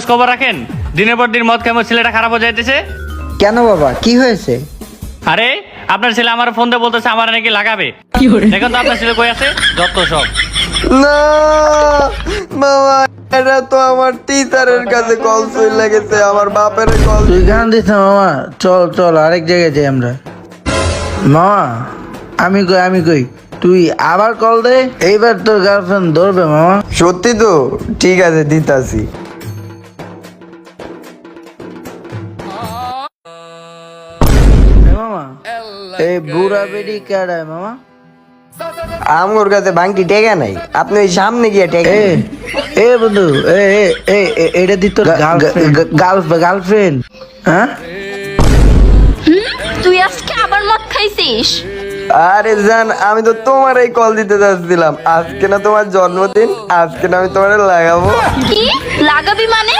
খবর রাখেন? দিনের পর দিন মদ খেয়ে ছেলেটা খারাপ হয়ে যাইতেছে। কেন বাবা, কি হয়েছে? আরে আপনার ছেলে আমার ফোন দিয়ে বলতেছে আমার নাকি লাগাবে। দেখেন তো আপনার ছেলে কই আছে, যত সব। না মামা, এটা তো আমার টিচারের কাছে কল চলে গেছে, আমার বাপের কল। তুই গান দিস না মামা, চল চল আরেক জায়গায় যাই আমরা। মামা আমি কই তুই আবার কল দে, এইবার তোর গার্লফ্রেন্ড ধরবে মামা। সত্যি তো? ঠিক আছে, দিতাছি। মামা এই বুড়া বেডি কেডায় মামা? আমার কাছে বাংটি টেকা নাই, আপনি ওই সামনে গিয়ে টেকা। এ এ বন্ধু, এটা দি তোর গার্লফ্রেন্ড? হ্যাঁ তুই আজকে আবার মদ খাইছিস? আরে জান, আমি তো তোমার এই কল দিতে যাচ্ছিলাম। আজকে না তোমার জন্মদিন, আজকে না আমি তোমার লাগাবো। কি লাগাবি মানে?